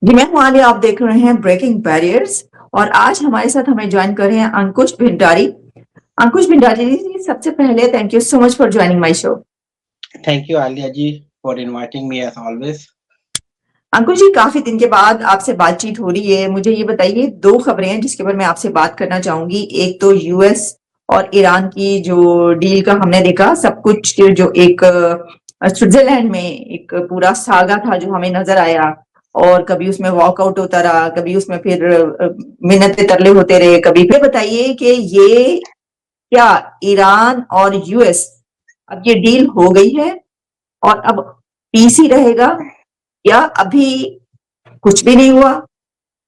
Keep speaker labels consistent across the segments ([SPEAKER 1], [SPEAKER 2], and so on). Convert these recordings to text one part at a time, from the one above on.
[SPEAKER 1] जी, मैं हूँ आलिया, आप देख रहे हैं ब्रेकिंग बैरियर्स और आज हमारे साथ हमें ज्वाइन कर रहे हैं अंकुश भिंडारी। अंकुश भिंडारी जी, सबसे पहले thank you so much for joining my show.
[SPEAKER 2] Thank you, Alia ji, for inviting me as always.
[SPEAKER 1] अंकुश जी, काफी दिन के बाद आपसे बातचीत हो रही है। मुझे ये बताइए, दो खबरें हैं जिसके ऊपर मैं आपसे बात करना चाहूंगी। एक तो यूएस और ईरान की जो डील का हमने देखा, सब कुछ जो एक स्विट्जरलैंड में एक पूरा सागा था जो हमें नजर आया, और कभी उसमें वॉकआउट होता रहा, कभी उसमें फिर मिन्नतें तरले होते रहे। कभी फिर बताइए कि ये क्या ईरान और यूएस, अब ये डील हो गई है और अब पीस ही रहेगा, या अभी कुछ भी नहीं हुआ?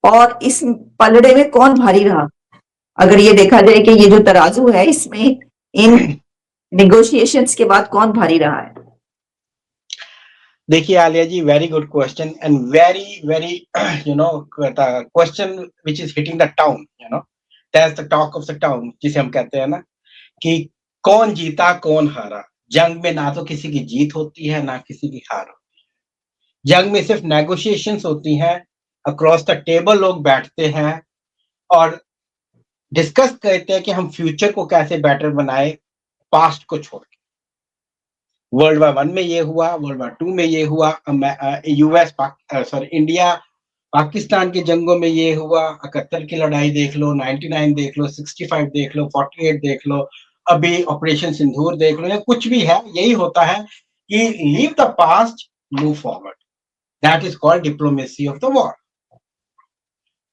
[SPEAKER 1] और इस पलड़े में कौन भारी रहा, अगर ये देखा जाए कि ये जो तराजू है इसमें इन नेगोशिएशंस के बाद कौन भारी रहा है?
[SPEAKER 2] देखिए आलिया जी, very good question and very question which is hitting the town. That's the talk of the town, जिसे हम कहते हैं ना कि कौन जीता कौन हारा। जंग में ना तो किसी की जीत होती है ना किसी की हार होती है। जंग में सिर्फ नेगोशिएशंस होती हैं, अक्रॉस द टेबल लोग बैठते हैं और डिस्कस करते हैं कि हम फ्यूचर को कैसे बेटर बनाए, पास्ट को छोड़ के। वर्ल्ड वार वन में ये हुआ, वर्ल्ड वार टू में ये हुआ, यूएस सॉरी इंडिया पाकिस्तान की जंगों में ये हुआ, 71 की लड़ाई देख लो, 99 देख लो, 65 देख लो, 48 देख लो, अभी ऑपरेशन सिंदूर देख लो, या कुछ भी है, यही होता है कि leave the past, move forward. That is called diplomacy of the war.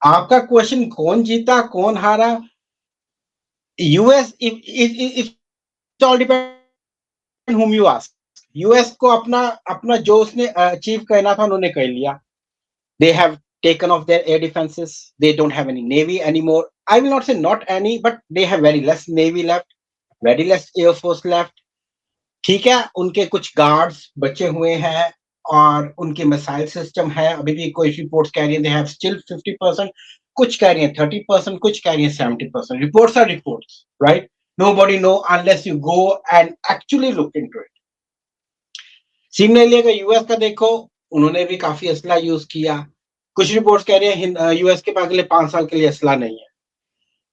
[SPEAKER 2] आपका क्वेश्चन कौन जीता कौन हारा, US it's all depend whom you ask. US को अपना अपना जो उसने अचीव करना था उन्होंने कर लिया। They have taken off their air defenses. They don't have any navy anymore. I will not say not any, but they have very less navy left, very less air force left. ठीक है, उनके कुछ guards बचे हुए हैं और उनके missile system है। अभी भी कोई रिपोर्ट्स कह रही है they have still 50%, कुछ कह रही है 30%, कुछ कह रही है 70%। Reports are reports, right? Nobody know unless you go and actually look into it. Similarly अगर यूएस का देखो, उन्होंने भी काफी असला यूज किया। कुछ रिपोर्ट्स कह रहे हैं यूएस के पास अगले 5 साल के लिए असला नहीं है।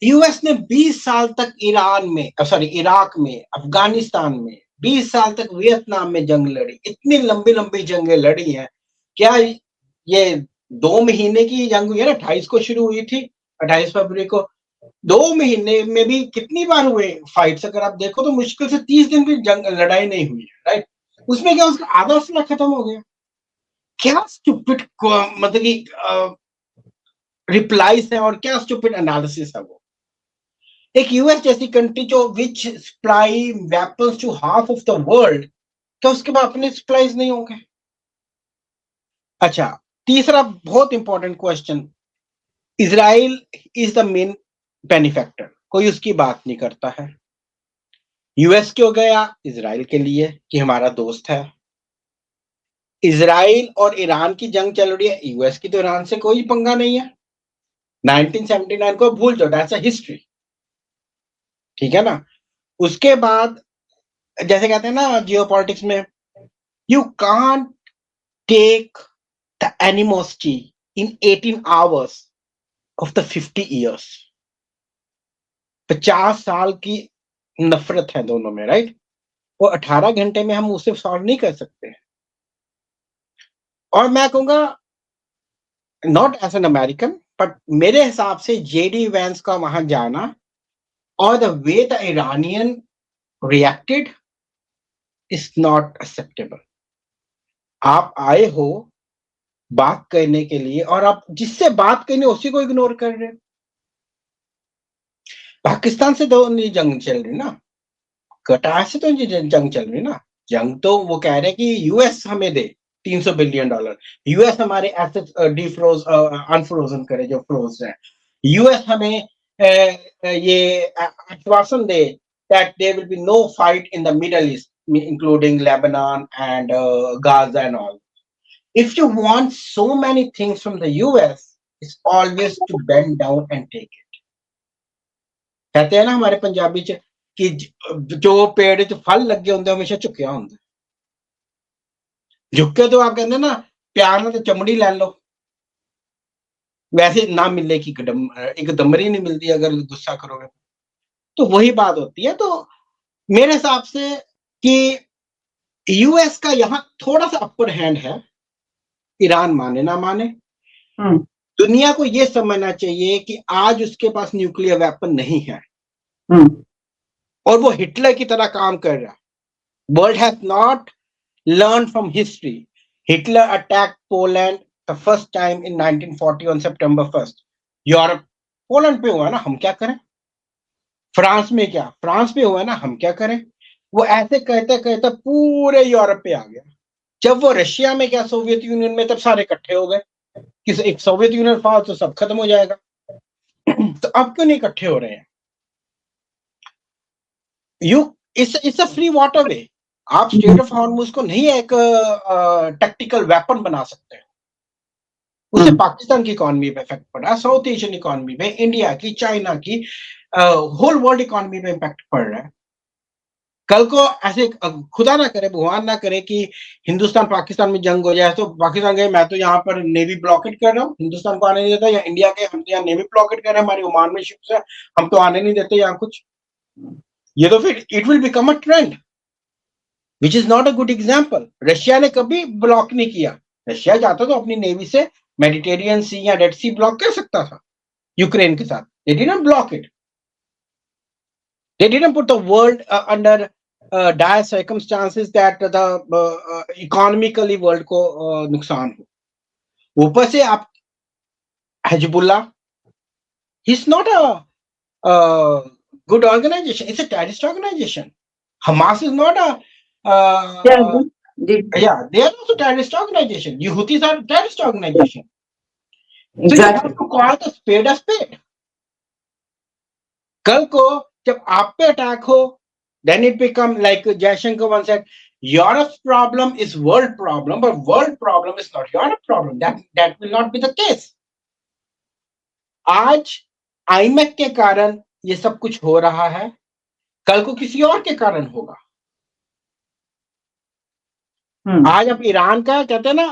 [SPEAKER 2] यूएस ने 20 साल तक ईरान में, सॉरी इराक में, अफगानिस्तान में, 20 साल तक वियतनाम में जंग लड़ी। इतनी लंबी लंबी जंगें लड़ी हैं। क्या ये 2 महीने की जंग हुई है ना, 28 को शुरू हुई थी, 28 फरवरी को। 2 महीने में भी कितनी बार हुए फाइट्स, अगर आप देखो तो मुश्किल से 30 दिन भी जंग लड़ाई नहीं हुई है, राइट? उसमें क्या उसका आधा असला खत्म हो गया? क्या स्टूपिड मतलब कि रिप्लाईज है और क्या स्टूपिड एनालिसिस है वो। एक यूएस जैसी कंट्री जो which supply weapons to half of the world, क्या उसके बाद अपने सप्लाईज नहीं होंगे? अच्छा, तीसरा बहुत important question, Israel is the main benefactor, कोई उसकी बात नहीं करता है। यूएस क्यों गया इजराइल के लिए कि हमारा दोस्त है। इजराइल और ईरान की जंग चल रही है, यूएस की तो ईरान से कोई पंगा नहीं है। 1979 को भूल जाओ, दैट्स अ हिस्ट्री। ठीक है ना? उसके बाद जैसे कहते हैं ना जियोपॉलिटिक्स में, you can't take the animosity in 18 hours of the 50 years. 50 साल की नफरत है दोनों में, राइट? वो 18 घंटे में हम उसे सॉल्व नहीं कर सकते। और मैं कहूंगा, not as an American, but मेरे हिसाब से जेडी वैंस का वहां जाना और the way the Iranian reacted is not acceptable. आप आए हो बात करने के लिए और आप जिससे बात करनी उसी को इग्नोर कर रहे हैं। पाकिस्तान से तो नहीं जंग चल रही ना, कटार से तो जंग चल रही ना। जंग तो वो कह रहे हैं कि यूएस हमें दे $300 बिलियन, यूएस हमारे एसेट्स डिफ्रोज अनफ्रोजन करे जो फ्रोज है, यूएस हमें ये आश्वासन दे that there will be no fight in the Middle East, including Lebanon and Gaza and all. If you want so many things from the US, it's always to bend down and take it. कहते हैं ना हमारे पंजाबी च कि जो पेड़ च फल लगे होंगे हमेशा झुकिया होंगे। झुके तो आप कहते ना प्यार नाल चमड़ी ले लो, वैसे ना मिलने की एक दमरी नहीं मिलती अगर गुस्सा करोगे। तो वही बात होती है। तो मेरे हिसाब से कि यूएस का यहाँ थोड़ा-सा अपर हैंड है, ईरान माने ना माने।
[SPEAKER 1] हम्म,
[SPEAKER 2] दुनिया को ये समझना चाहिए कि आज उसके पास न्यूक्लियर वेपन नहीं है
[SPEAKER 1] हम्म,
[SPEAKER 2] और वो हिटलर की तरह काम कर रहा है। World has not learn from history. Hitler attack Poland the first time in 1940 on September 1st। Europe Poland पे हुआ ना, हम क्या करें? फ्रांस में क्या? फ्रांस पे हुआ ना, हम क्या करें? वो ऐसे कहते-कहते पूरे यूरोप पे आ गया। जब वो रशिया में क्या सोवियत यूनियन में, तब सारे इकट्ठे हो गए कि एक सोवियत यूनियन फाड़ तो सब खत्म हो जाएगा। तो अब क्यों नहीं इकट्ठे हो रहे हैं? You it's a free waterway. आप स्ट्रेट ऑफ हॉर्मुज को नहीं एक टैक्टिकल वेपन बना सकते हो। उससे
[SPEAKER 1] हम्म,
[SPEAKER 2] पाकिस्तान की इकोनॉमी पे इफेक्ट पड़ा, साउथ एशियन इकोनॉमी पे, इंडिया की, चाइना की, होल वर्ल्ड इकोनॉमी पे इम्पैक्ट पड़ रहा है। कल को ऐसे खुदा ना करे, भगवान ना करे कि हिंदुस्तान पाकिस्तान में जंग हो जाए, तो पाकिस्तान कहे मैं तो यहाँ पर नेवी ब्लॉकेट कर रहा हूँ, हिंदुस्तान को आने नहीं देता, या इंडिया के हम तो यहाँ नेवी ब्लॉकेट कर रहे हैं, हमारी ओमान में शिप्स है, हम तो आने नहीं देते यहाँ कुछ। ये तो फिर it will become a trend which is not a good example. Russia ने कभी ब्लॉक नहीं किया। रशिया चाहता तो अपनी नेवी से मेडिटेरियन सी या रेड सी ब्लॉक कर सकता था यूक्रेन के साथ। They didn't block it. They didn't put the world under dire circumstances that the economically world को नुकसान हो। ऊपर से आप Hezbollah, he's not a good organization. It's a terrorist organization. Hamas is not a
[SPEAKER 1] yeah,
[SPEAKER 2] uh,
[SPEAKER 1] जी,
[SPEAKER 2] yeah, they are also terrorist organization. Houthis are terrorist organization. So you have
[SPEAKER 1] exactly.
[SPEAKER 2] to call the spade a spade. कल को जब आप पे attack हो, then it become like Jaishankar once said, Europe's problem is world problem, but world problem is not Europe problem. That will not be the case. आज IMF के कारण ये सब कुछ हो रहा है, कल को किसी और के कारण होगा। आज आप ईरान का कहते हैं ना,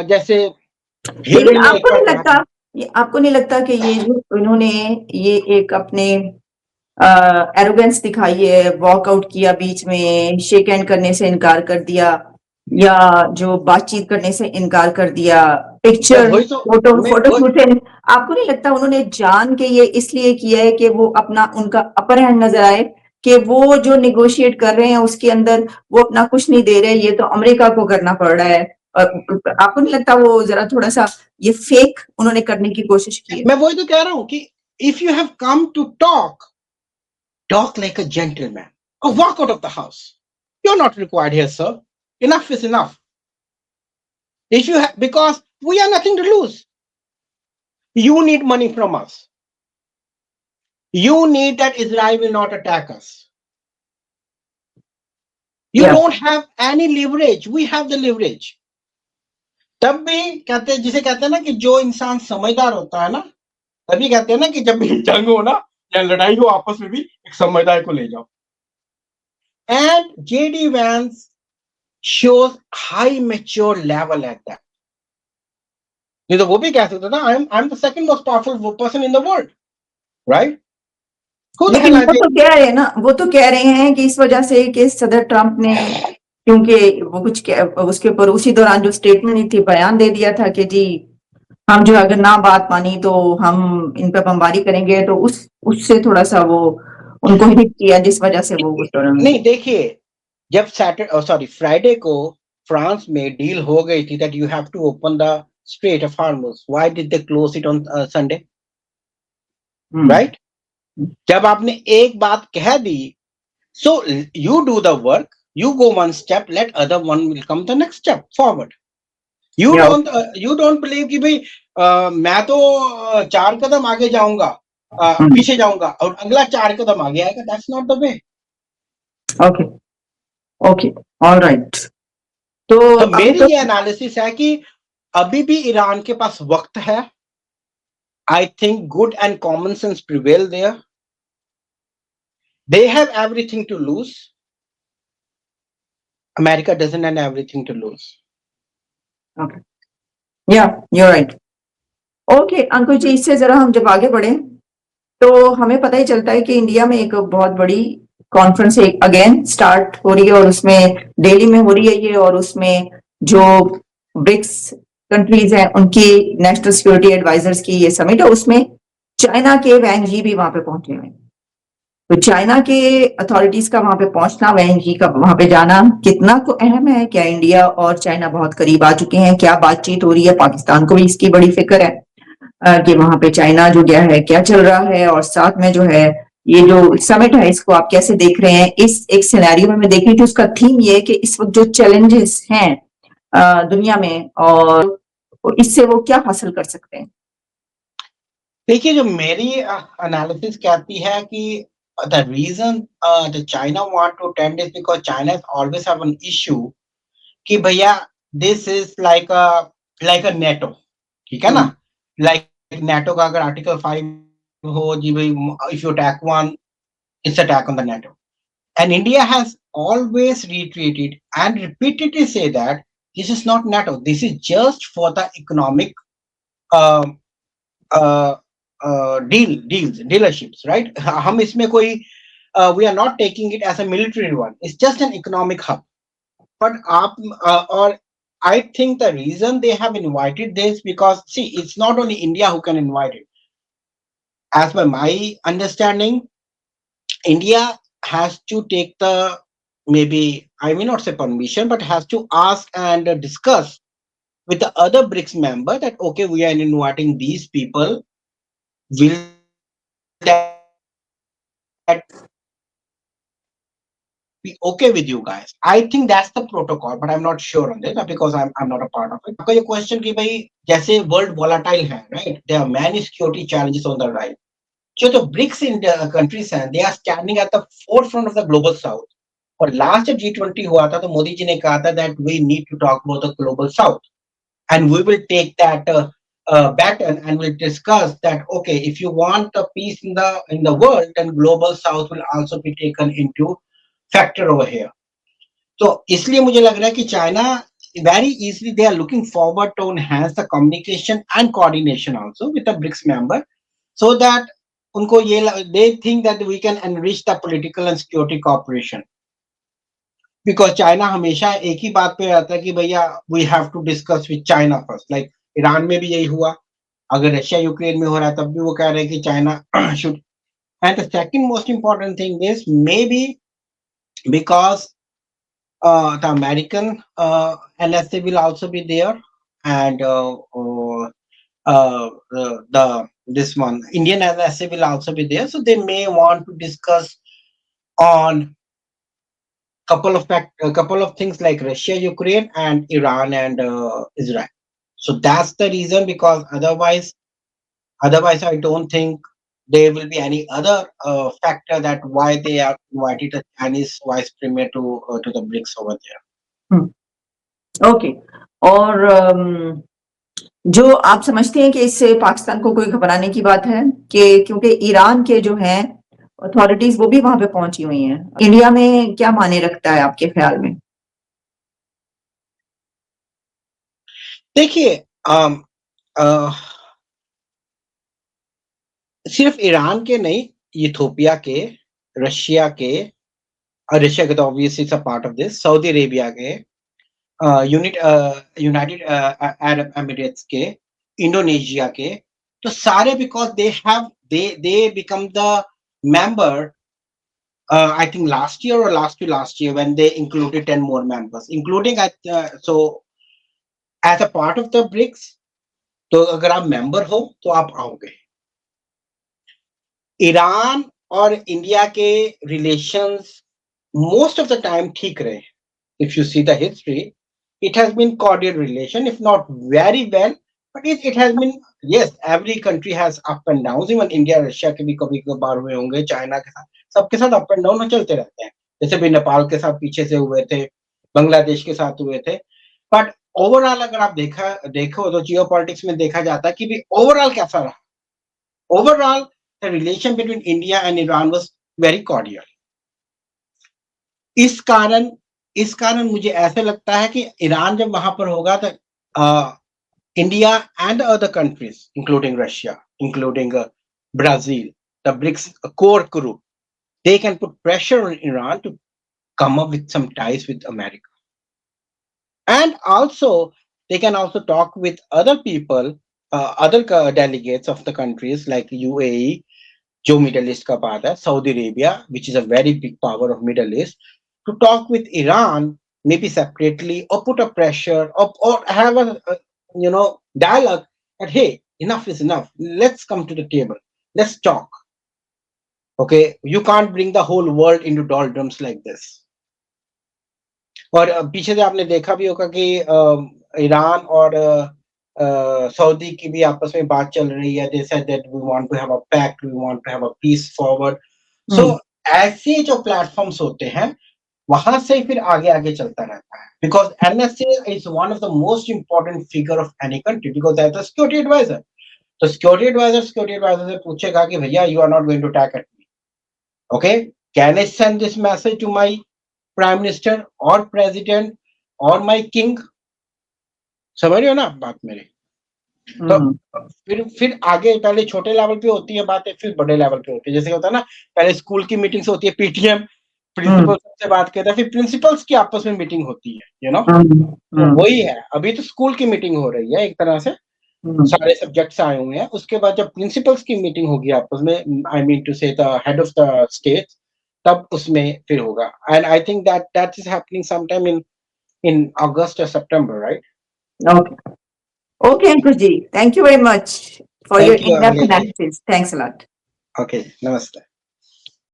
[SPEAKER 2] जैसे
[SPEAKER 1] लेकिन
[SPEAKER 2] हिरन में एक
[SPEAKER 1] आपको
[SPEAKER 2] बार
[SPEAKER 1] नहीं
[SPEAKER 2] क्या
[SPEAKER 1] लगता, ये आपको नहीं लगता कि ये जो इन्होंने ये एक अपने एरोगेंस दिखाई है, वॉकआउट किया, बीच में शेक हैंड करने से इनकार कर दिया, या जो बातचीत करने से इनकार कर दिया,
[SPEAKER 2] मैं
[SPEAKER 1] पिक्चर
[SPEAKER 2] वही तो
[SPEAKER 1] फोटो
[SPEAKER 2] मैं
[SPEAKER 1] फोटो
[SPEAKER 2] वो
[SPEAKER 1] शूट है, आपको नहीं लगता उन्होंने जान के ये इसलिए किया है कि वो अपना उनका अपर हैंड नजर आए, कि वो जो निगोशिएट कर रहे हैं उसके अंदर वो अपना कुछ नहीं दे रहे, ये तो अमेरिका को करना पड़ रहा है। और आपको नहीं लगता वो जरा थोड़ा सा ये फेक उन्होंने करने की कोशिश की है?
[SPEAKER 2] मैं वही तो कह रहा हूं कि if you have come to talk like a gentleman or walk out of the house. You're not required here, sir. Enough is enough. If you because we have nothing to lose. You need money from us. You need that Israel will not attack us. You
[SPEAKER 1] या
[SPEAKER 2] don't have any leverage. We have the leverage. तब भी कहते हैं, जिसे कहते हैं ना कि जो इंसान समझदार होता है ना, तभी कहते हैं ना कि जब भी जंग हो ना या लड़ाई हो आपस में भी एक समझदार को ले जाओ। And JD Vance shows high mature level at that. नहीं तो वो भी कह सकता था I'm the second most powerful person in the world, right? Who the
[SPEAKER 1] लेकिन
[SPEAKER 2] hell I
[SPEAKER 1] वो
[SPEAKER 2] think?
[SPEAKER 1] तो कह रहे हैं ना, वो तो कह रहे हैं कि इस वजह से कि सदर ट्रंप ने, क्योंकि वो कुछ उसके ऊपर उसी दौरान जो स्टेटमेंट थी, बयान दे दिया था कि जी हम जो अगर ना बात मानी तो हम इन पर बमबारी करेंगे, तो उससे थोड़ा सा वो उनको हिट किया, जिस वजह से वो उस दौरान।
[SPEAKER 2] नहीं देखिए, जब फ्राइडे को फ्रांस में डील हो गई थी that you have to open the Strait of Hormuz. Why did they close it on Sunday? Right? जब आपने एक बात कह दी, so you do the work, you go one step, let other one will come the next step forward. You
[SPEAKER 1] या
[SPEAKER 2] don't believe कि भाई मैं तो 4 कदम आगे जाऊंगा, पीछे जाऊंगा और अगला 4 कदम आगे आएगा। That's not the way.
[SPEAKER 1] Okay, okay, alright. तो
[SPEAKER 2] तो
[SPEAKER 1] अभी
[SPEAKER 2] मेरी
[SPEAKER 1] तो
[SPEAKER 2] ये एनालिसिस है कि अभी भी ईरान के पास वक्त है। I think good and common sense prevail there. They have everything to lose. America doesn't have everything to lose.
[SPEAKER 1] Okay, या यू राइट। ओके अंकुश जी, इससे जरा हम जब आगे बढ़े तो हमें पता ही चलता है कि इंडिया में एक बहुत बड़ी कॉन्फ्रेंस अगेन स्टार्ट हो रही है और उसमें दिल्ली में हो रही है ये, और उसमें जो ब्रिक्स कंट्रीज हैं उनकी नेशनल सिक्योरिटी एडवाइजर्स की ये समिट है, उसमें चाइना के वैंग जी भी वहां पे पहुंचे हुए हैं। तो चाइना के अथॉरिटीज का वहां पे पहुंचना, वैंग जी का वहां पे जाना कितना को अहम है? क्या इंडिया और चाइना बहुत करीब आ चुके हैं? क्या बातचीत हो रही है? पाकिस्तान को भी इसकी बड़ी फिक्र है कि वहां पे चाइना जो गया है क्या चल रहा है, और साथ में जो है ये जो समिट है इसको आप कैसे देख रहे हैं? इस एक सिनेरियो में मैं देख रही थी, उसका थीम ये है कि इस वक्त जो चैलेंजेस हैं दुनिया में, और इससे वो क्या हासिल कर सकते हैं।
[SPEAKER 2] देखिए, जो मेरी एनालिसिस कहती है कि the reason the China want to attend is because China always have an issue कि भैया this is like a NATO, ठीक है ना?
[SPEAKER 1] हम्म।
[SPEAKER 2] लाइक नेटो का अगर आर्टिकल 5 हो जी भाई, if you attack one, it's attack on the NATO, and India has always retreated and repeatedly say that this is not NATO, this is just for the economic uh, uh, dealerships, right? हम इसमें कोई we are not taking it as a military one, it's just an economic hub. But आप or I think the reason they have invited this, because see, it's not only India who can invite it. As per my understanding, India has to take the, maybe I may not say permission, but has to ask and discuss with the other BRICS member that okay, we are inviting these people. Will that be okay with you guys? I think that's the protocol, but I'm not sure on this because I'm not a part of it. आपका ये question कि भाई जैसे world volatile है, right? There are many security challenges on the rise. So the BRICS in the countries हैं, they are standing at the forefront of the global south. और last जब G20 हुआ था तो मोदी जी ने कहा था that we need to talk about the global south, and we will take that baton and we'll discuss that okay, if you want the peace in the world, then global south will also be taken into factor over here. तो इसलिए मुझे लग रहा है कि China very easily they are looking forward to enhance the communication and coordination also with the BRICS member, so that उनको ये they think that we can enrich the political and security cooperation. Because China हमेशा एक ही बात पे रहता है कि भैया we have to discuss with China first, like Iran में भी यही हुआ, अगर रशिया यूक्रेन में हो रहा है तब भी वो कह रहे हैं कि China should. And the second most important thing is may be because the American NSA will also be there, and the this one Indian NSA will also be there, so they may want to discuss on a couple of things like Russia, Ukraine, and Iran and Israel. So that's the reason, because otherwise I don't think there will be any other factor that why they are invited a Chinese vice premier to the BRICS over there.
[SPEAKER 1] Okay. और जो आप समझते हैं कि इससे पाकिस्तान को कोई घबराने की बात है कि क्योंकि ईरान के जो हैं अथॉरिटीज वो भी वहां पे पहुंची हुई हैं, इंडिया में क्या माने रखता है आपके ख्याल में?
[SPEAKER 2] देखिए, सिर्फ ईरान के नहीं, इथियोपिया के, रशिया के, रशिया के तो obviously it's a part of this, Saudi Arabia के, यूनाइटेड अरब एमिरेट्स के, इंडोनेशिया के, तो सारे because they become the member, I think last year or last to last year when they included 10 more members, including so as a part of the BRICS. तो अगर आप member हो तो आप आओगे. ईरान और इंडिया के relations most of the time ठीक रहे. If you see the history, it has been cordial relation, if not very well, but it has been, yes, every country has up and downs. Even India, Russia के भी कभी कभार हुए होंगे, China के साथ, सबके साथ अप एंड डाउन चलते रहते हैं. जैसे भी नेपाल के साथ पीछे से हुए थे, बांग्लादेश के साथ हुए थे. बट ओवरऑल अगर आप देखो तो जियो पॉलिटिक्स में देखा जाता है कि भी ओवरऑल कैसा रहा. Overall the relation between India and Iran was very cordial. इस कारण मुझे ऐसे लगता है कि ईरान जब वहां पर होगा तो India and other countries, including Russia, including Brazil, the BRICS core group, they can put pressure on Iran to come up with some ties with America. And also, they can also talk with other people, other delegates of the countries like UAE, जो Middle East का part है, Saudi Arabia, which is a very big power of Middle East, to talk with Iran, maybe separately, or put a pressure, or have a dialogue that, hey, enough is enough. Let's come to the table. Let's talk. Okay, you can't bring the whole world into doldrums like this. और पीछे से आपने देखा भी होगा कि Iran और Saudi की भी आपस में बात चल रही है. They said that we want to have a pact, we want to have a peace forward. So ऐसे जो प्लेटफॉर्म्स होते हैं वहां से फिर आगे आगे चलता रहता है. Because NSA is one of the most important figure of any country because that's the security advisor. तो security advisor से पूछेगा कि भैया you are not going to attack at me. Okay, can I send this message to my prime minister or president or my king? समझ रहे हो ना बात मेरी? तो फिर आगे पहले छोटे लेवल पे होती है बातें, फिर बड़े लेवल पे होती है. जैसे होता है ना, पहले स्कूल की मीटिंग्स होती है, पीटीएम प्रिंसिपल से बात करता है, फिर प्रिंसिपल्स की आपस में मीटिंग होती है, यू नो. तो वही है, अभी तो स्कूल की मीटिंग हो रही है एक तरह से, सारे सब्जेक्ट्स आए हुए हैं. उसके बाद जब प्रिंसिपल्स की मीटिंग होगी आपस में, I mean to say the head of the state, तब उसमें फिर होगा. And I think that is happening sometime in August और सितंबर, right?
[SPEAKER 1] Okay, Ankush ji. Thank you very much for your
[SPEAKER 2] Thank you,
[SPEAKER 1] in-depth
[SPEAKER 2] Alia ji.
[SPEAKER 1] analysis. Thanks a lot.
[SPEAKER 2] Okay, namaste.